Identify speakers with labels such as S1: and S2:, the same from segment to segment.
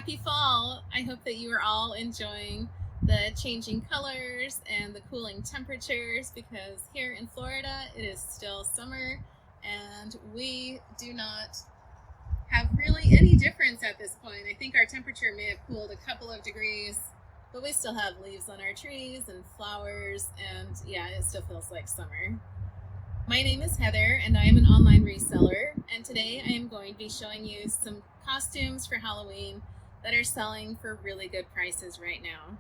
S1: Happy fall! I hope that you are all enjoying the changing colors and the cooling temperatures because here in Florida it is still summer and we do not have really any difference at this point. I think our temperature may have cooled a couple of degrees, but we still have leaves on our trees and flowers, and yeah, it still feels like summer. My name is Heather, and I am an online reseller, and today I am going to be showing you some costumes for Halloween that are selling for really good prices right now.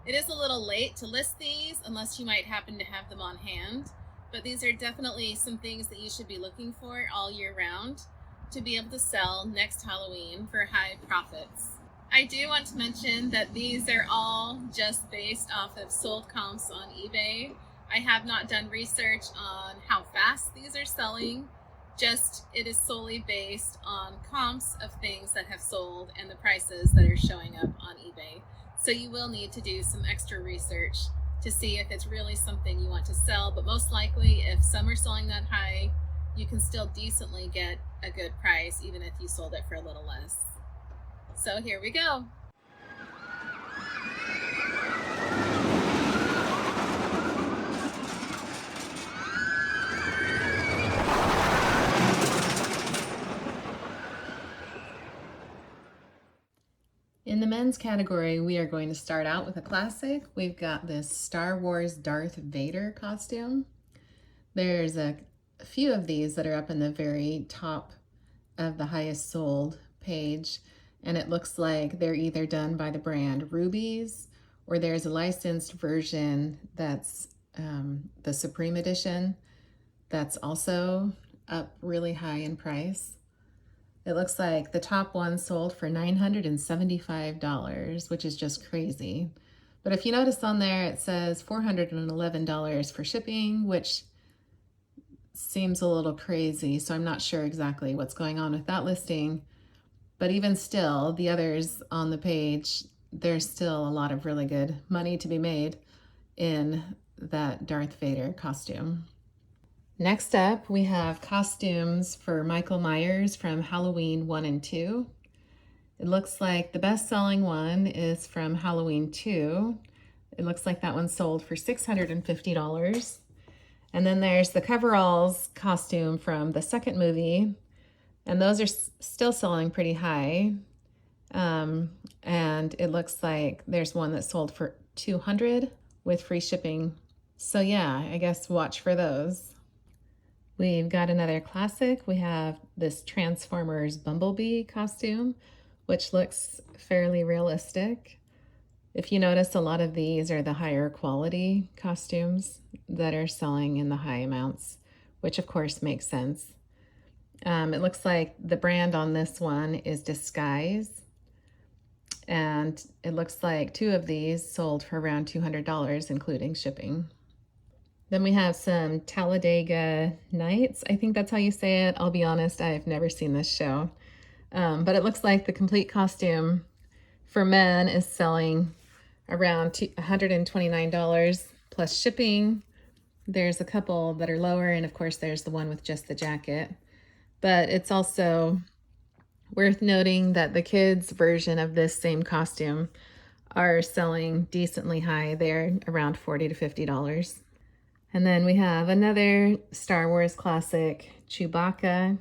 S1: It is a little late to list these unless you might happen to have them on hand, but these are definitely some things that you should be looking for all year round to be able to sell next Halloween for high profits. I do want to mention that these are all just based off of sold comps on eBay. I have not done research on how fast these are selling. Just it is solely based on comps of things that have sold and the prices that are showing up on eBay. So you will need to do some extra research to see if it's really something you want to sell, but most likely if some are selling that high, you can still decently get a good price even if you sold it for a little less. So here we go.
S2: In the men's category, we are going to start out with a classic. We've got this Star Wars Darth Vader costume. There's a few of these that are up in the very top of the highest sold page, and it looks like they're either done by the brand Rubies or there's a licensed version that's the Supreme Edition that's also up really high in price. It looks like the top one sold for $975, which is just crazy. But if you notice on there, it says $411 for shipping, which seems a little crazy. So I'm not sure exactly what's going on with that listing. But even still, the others on the page, there's still a lot of really good money to be made in that Darth Vader costume. Next up, we have costumes for Michael Myers from Halloween 1 and 2. It looks like the best-selling one is from Halloween 2. It looks like that one sold for $650. And then there's the coveralls costume from the second movie, and those are still selling pretty high. And it looks like there's one that sold for $200 with free shipping. So yeah, I guess watch for those. We've got another classic. We have this Transformers Bumblebee costume, which looks fairly realistic. If you notice, a lot of these are the higher quality costumes that are selling in the high amounts, which of course makes sense. It looks like the brand on this one is Disguise, and it looks like two of these sold for around $200, including shipping. Then we have some Talladega Nights. I think that's how you say it. I'll be honest, I've never seen this show. But it looks like the complete costume for men is selling around $129 plus shipping. There's a couple that are lower, and of course there's the one with just the jacket. But it's also worth noting that the kids' version of this same costume are selling decently high. They're around $40 to $50. And then we have another Star Wars classic, Chewbacca.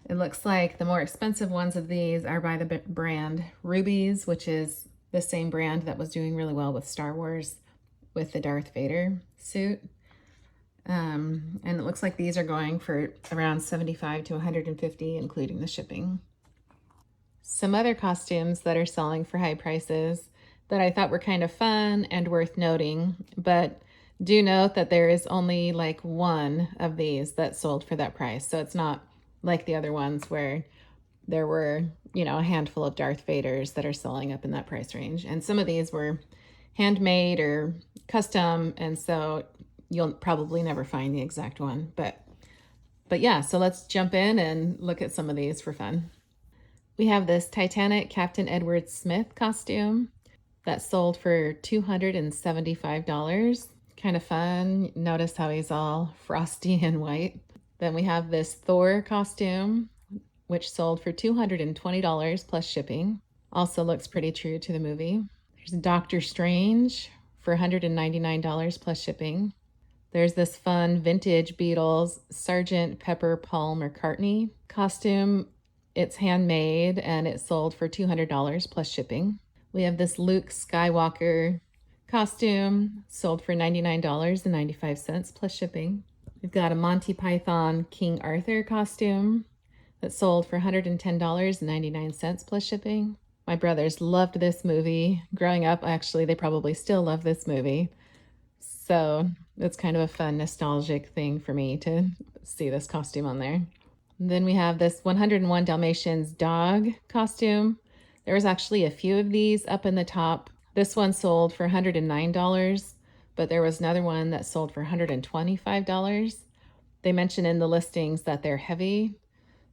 S2: It looks like the more expensive ones of these are by the brand Rubies, which is the same brand that was doing really well with Star Wars with the Darth Vader suit. And it looks like these are going for around $75 to $150, including the shipping. Some other costumes that are selling for high prices that I thought were kind of fun and worth noting, but do note that there is only like one of these that sold for that price. So it's not like the other ones where there were, a handful of Darth Vaders that are selling up in that price range. And some of these were handmade or custom, and so you'll probably never find the exact one. But yeah, so let's jump in and look at some of these for fun. We have this Titanic Captain Edward Smith costume that sold for $275. Kind of fun. Notice how he's all frosty and white. Then we have this Thor costume, which sold for $220 plus shipping. Also looks pretty true to the movie. There's Doctor Strange for $199 plus shipping. There's this fun vintage Beatles Sergeant Pepper Paul McCartney costume. It's handmade and it's sold for $200 plus shipping. We have this Luke Skywalker costume sold for $99.95 plus shipping. We've got a Monty Python King Arthur costume that sold for $110.99 plus shipping. My brothers loved this movie. Growing up, actually, they probably still love this movie. So it's kind of a fun, nostalgic thing for me to see this costume on there. And then we have this 101 Dalmatians dog costume. There was actually a few of these up in the top. This one sold for $109, but there was another one that sold for $125. They mention in the listings that they're heavy.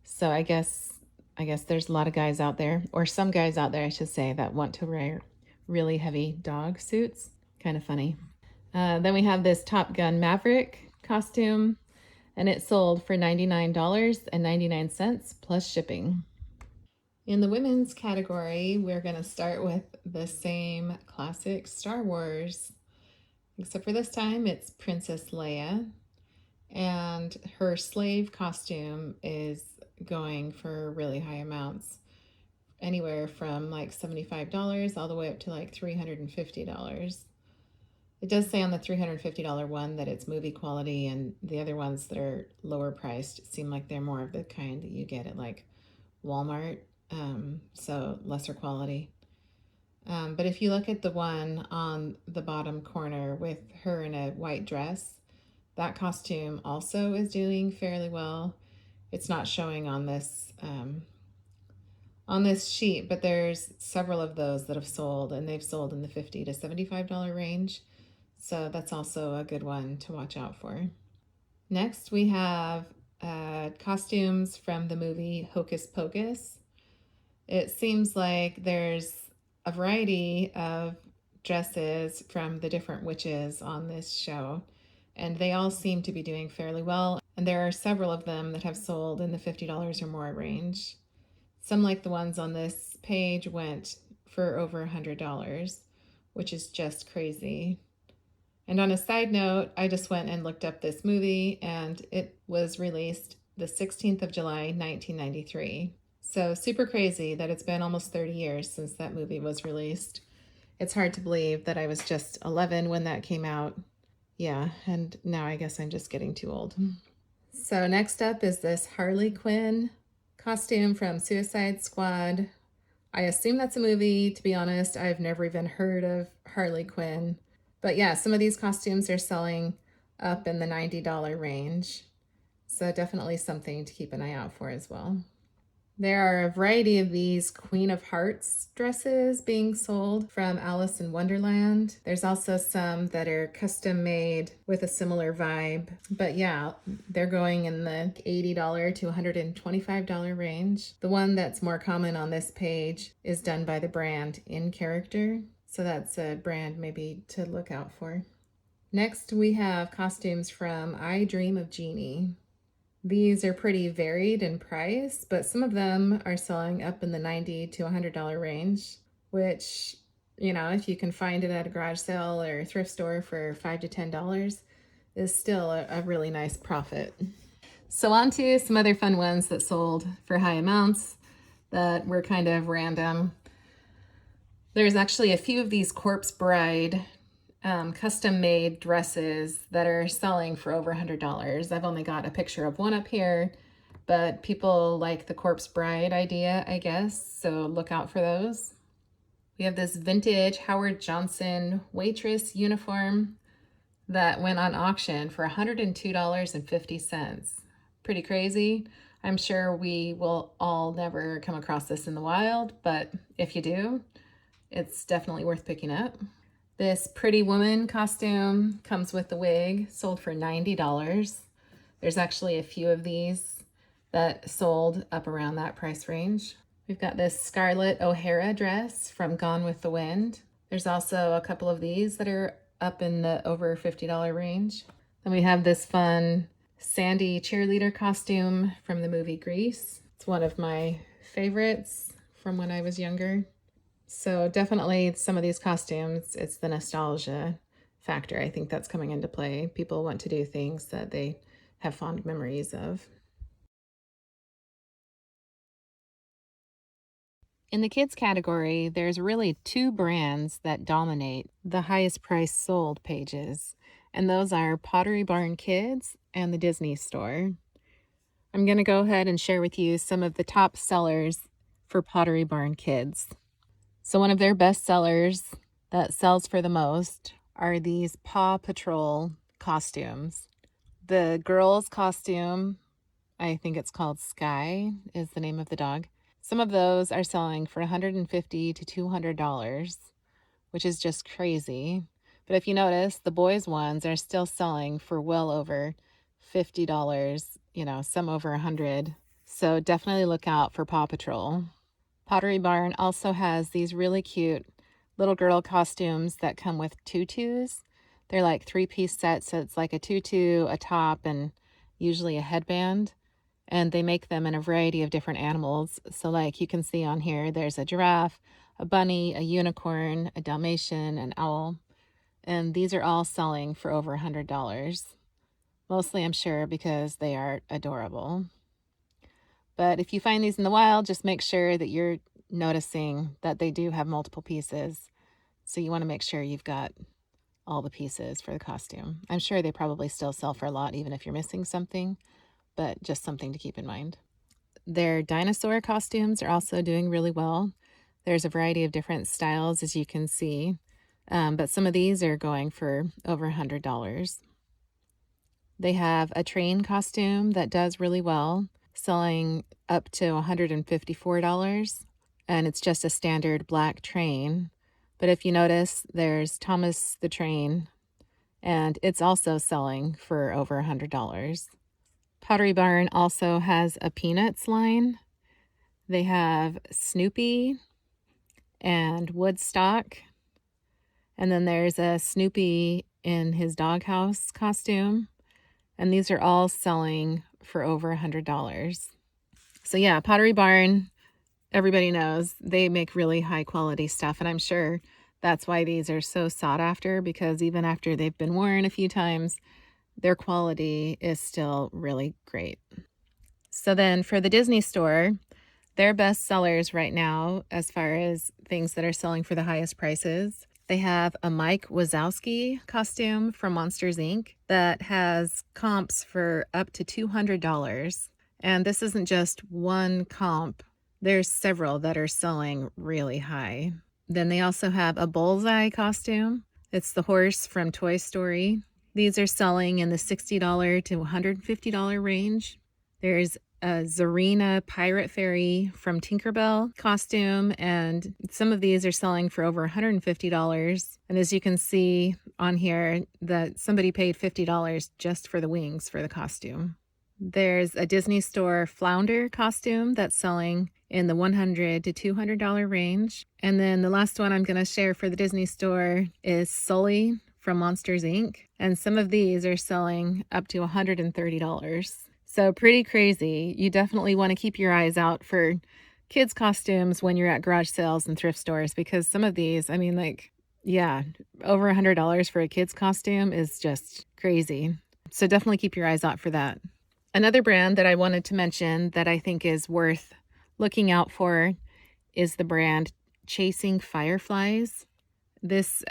S2: So I guess there's a lot of guys out there, or some guys out there, I should say, that want to wear really heavy dog suits. Kind of funny. Then we have this Top Gun Maverick costume, and it sold for $99.99 plus shipping. In the women's category, we're going to start with the same classic Star Wars, except for this time it's Princess Leia, and her slave costume is going for really high amounts, anywhere from like $75 all the way up to like $350. It does say on the $350 one that it's movie quality, and the other ones that are lower priced seem like they're more of the kind that you get at like Walmart, so lesser quality. But if you look at the one on the bottom corner with her in a white dress, that costume also is doing fairly well. It's not showing on this sheet, but there's several of those that have sold, and they've sold in the $50 to $75 range. So that's also a good one to watch out for. Next, we have costumes from the movie Hocus Pocus. It seems like there's a variety of dresses from the different witches on this show, and they all seem to be doing fairly well. And there are several of them that have sold in the $50 or more range. Some, like the ones on this page, went for over $100, which is just crazy. And on a side note, I just went and looked up this movie, and it was released the 16th of July, 1993. So super crazy that it's been almost 30 years since that movie was released. It's hard to believe that I was just 11 when that came out. Yeah, and now I guess I'm just getting too old. So next up is this Harley Quinn costume from Suicide Squad. I assume that's a movie. To be honest, I've never even heard of Harley Quinn. But yeah, some of these costumes are selling up in the $90 range. So definitely something to keep an eye out for as well. There are a variety of these Queen of Hearts dresses being sold from Alice in Wonderland. There's also some that are custom made with a similar vibe. But yeah, they're going in the $80 to $125 range. The one that's more common on this page is done by the brand In Character. So that's a brand maybe to look out for. Next, we have costumes from I Dream of Jeannie. These are pretty varied in price, but some of them are selling up in the $90 to $100 range, which, you know, if you can find it at a garage sale or a thrift store for $5 to $10, is still a really nice profit. So on to some other fun ones that sold for high amounts that were kind of random. There's actually a few of these Corpse Bride custom made dresses that are selling for over $100. I've only got a picture of one up here, but people like the Corpse Bride idea, I guess, so look out for those. We have this vintage Howard Johnson waitress uniform that went on auction for $102.50. Pretty crazy. I'm sure we will all never come across this in the wild, but if you do, it's definitely worth picking up. This Pretty Woman costume comes with the wig, sold for $90. There's actually a few of these that sold up around that price range. We've got this Scarlett O'Hara dress from Gone with the Wind. There's also a couple of these that are up in the over $50 range. Then we have this fun Sandy cheerleader costume from the movie Grease. It's one of my favorites from when I was younger. So definitely some of these costumes, it's the nostalgia factor. I think that's coming into play. People want to do things that they have fond memories of. In the kids category, there's really two brands that dominate the highest price sold pages, and those are Pottery Barn Kids and the Disney Store. I'm going to go ahead and share with you some of the top sellers for Pottery Barn Kids. So one of their best sellers that sells for the most are these Paw Patrol costumes. The girl's costume, I think it's called Sky, is the name of the dog. Some of those are selling for $150 to $200, which is just crazy. But if you notice, the boys' ones are still selling for well over $50, some over $100. So definitely look out for Paw Patrol. Pottery Barn also has these really cute little girl costumes that come with tutus. They're like 3-piece sets, so it's like a tutu, a top, and usually a headband. And they make them in a variety of different animals. So like you can see on here, there's a giraffe, a bunny, a unicorn, a Dalmatian, an owl. And these are all selling for over $100. Mostly, I'm sure, because they are adorable. But if you find these in the wild, just make sure that you're noticing that they do have multiple pieces. So you want to make sure you've got all the pieces for the costume. I'm sure they probably still sell for a lot, even if you're missing something, but just something to keep in mind. Their dinosaur costumes are also doing really well. There's a variety of different styles, as you can see, but some of these are going for over $100. They have a train costume that does really well, selling up to $154, and it's just a standard black train. But if you notice, there's Thomas the Train, and it's also selling for over $100. Pottery Barn also has a Peanuts line. They have Snoopy and Woodstock, and then there's a Snoopy in his doghouse costume. And these are all selling for over $100. So yeah, Pottery Barn, everybody knows they make really high quality stuff. And I'm sure that's why these are so sought after, because even after they've been worn a few times, their quality is still really great. So then for the Disney Store, their best sellers right now, as far as things that are selling for the highest prices, they have a Mike Wazowski costume from Monsters Inc. that has comps for up to $200. And this isn't just one comp, there's several that are selling really high. Then they also have a Bullseye costume. It's the horse from Toy Story. These are selling in the $60 to $150 range. There's a Zarina Pirate Fairy from Tinkerbell costume, and some of these are selling for over $150. And as you can see on here, that somebody paid $50 just for the wings for the costume. There's a Disney Store Flounder costume that's selling in the $100 to $200 range. And then the last one I'm going to share for the Disney Store is Sully from Monsters Inc. And some of these are selling up to $130. So pretty crazy. You definitely want to keep your eyes out for kids' costumes when you're at garage sales and thrift stores, because some of these, I mean, like, yeah, over $100 for a kid's costume is just crazy. So definitely keep your eyes out for that. Another brand that I wanted to mention that I think is worth looking out for is the brand Chasing Fireflies. This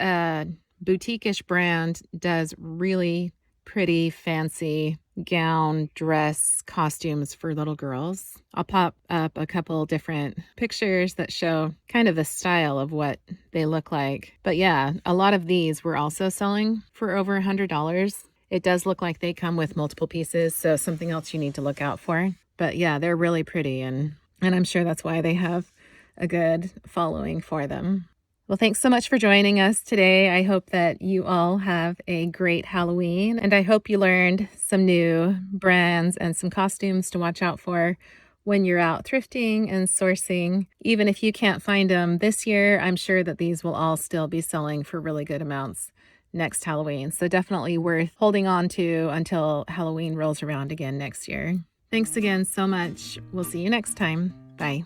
S2: boutique-ish brand does really pretty, fancy gown, dress, costumes for little girls. I'll pop up a couple different pictures that show kind of the style of what they look like. But yeah, a lot of these were also selling for over $100. It does look like they come with multiple pieces, so something else you need to look out for. But yeah, they're really pretty, and I'm sure that's why they have a good following for them. Well, thanks so much for joining us today. I hope that you all have a great Halloween, and I hope you learned some new brands and some costumes to watch out for when you're out thrifting and sourcing. Even if you can't find them this year, I'm sure that these will all still be selling for really good amounts next Halloween. So definitely worth holding on to until Halloween rolls around again next year. Thanks again so much. We'll see you next time. Bye.